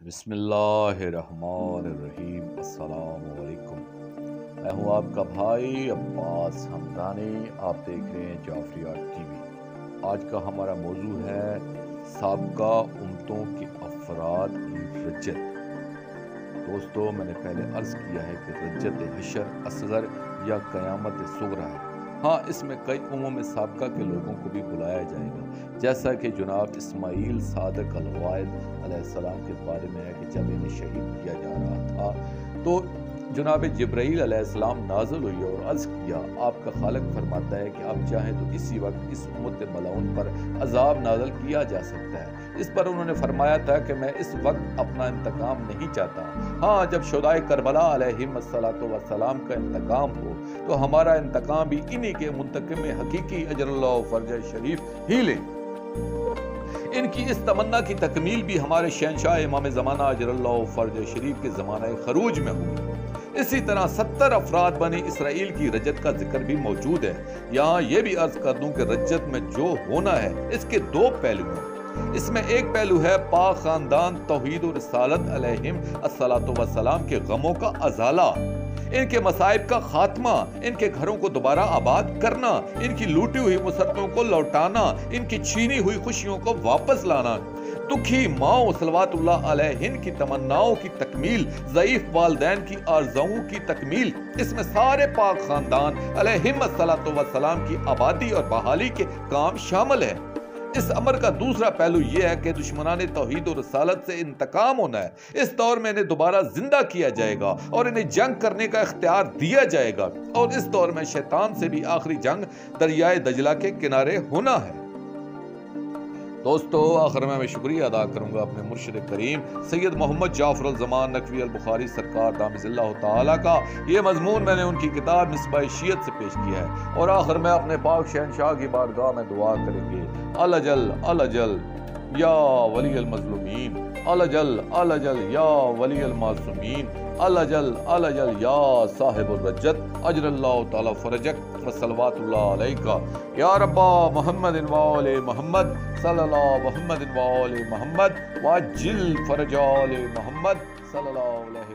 بسم اللہ الرحمن الرحیم۔ السلام علیکم، میں ہوں آپ کا بھائی عباس ہمدانی، آپ دیکھ رہے ہیں جعفریات ٹی وی۔ آج کا ہمارا موضوع ہے سابقہ امتوں کے افراد رجعت۔ دوستو، میں نے پہلے عرض کیا ہے کہ رجعت حشر اصغر یا قیامت صغری ہے۔ ہاں، اس میں کئی امم سابقہ کے لوگوں کو بھی بلایا جائے گا، جیسا کہ جناب اسماعیل صادق الوائد علیہ السلام کے بارے میں ہے کہ جب انہیں شہید کیا جا رہا تھا تو جناب جبرائیل علیہ السلام نازل ہوئی اور عرض کیا، آپ کا خالق فرماتا ہے کہ آپ چاہیں تو اسی وقت اس امت ملعون پر عذاب نازل کیا جا سکتا ہے۔ اس پر انہوں نے فرمایا تھا کہ میں اس وقت اپنا انتقام نہیں چاہتا، ہاں جب شہدائے کربلا علیہم السلام کا انتقام ہو تو ہمارا انتقام بھی انہی کے منتقم حقیقی اجر اللہ فرج شریف ہی لے۔ ان کی اس تمنا کی تکمیل بھی ہمارے شہنشاہ امام زمانہ اجر اللہ فرج شریف کے زمانہ خروج میں ہوئی۔ اسی طرح 70 افراد بنی اسرائیل کی رجعت کا ذکر بھی موجود ہے۔ یہاں یہ بھی عرض کر دوں کہ رجعت میں جو ہونا ہے اس کے دو پہلو ہیں۔ اس میں ایک پہلو ہے پاک خاندان توحید و رسالت علیہم السلام کے غموں کا ازالہ، ان کے مصائب کا خاتمہ، ان کے گھروں کو دوبارہ آباد کرنا، ان کی لوٹی ہوئی مسرتوں کو لوٹانا، ان کی چھینی ہوئی خوشیوں کو واپس لانا، دکھی ماؤں صلوات اللہ علیہن کی تمناؤں کی تکمیل، ضعیف والدین کی آرزوؤں کی تکمیل۔ اس میں سارے پاک خاندان علیہم السلام کی آبادی اور بحالی کے کام شامل ہے۔ اس امر کا دوسرا پہلو یہ ہے کہ دشمنان توحید و رسالت سے انتقام ہونا ہے۔ اس دور میں انہیں دوبارہ زندہ کیا جائے گا اور انہیں جنگ کرنے کا اختیار دیا جائے گا، اور اس دور میں شیطان سے بھی آخری جنگ دریائے دجلہ کے کنارے ہونا ہے۔ دوستو، آخر میں شکریہ ادا کروں گا اپنے مرشد کریم سید محمد جعفر الزمان نقوی البخاری سرکار دامث اللہ تعالیٰ کا۔ یہ مضمون میں نے ان کی کتاب مصباح شیعت سے پیش کیا ہے، اور آخر میں اپنے پاک شہنشاہ کی بارگاہ میں دعا کریں گے، الجل الجل یا ولی المظلومین، الجل الجل یا ولی المعصومین، الجل الجل یا صاحب الرجعت، اجر اللہ تعالی فرجک وصلوات اللہ علیکہ یا رب محمد وآل محمد صلی اللہ محمد وآل محمد وعجل فرج آل محمد صلی اللہ علیہ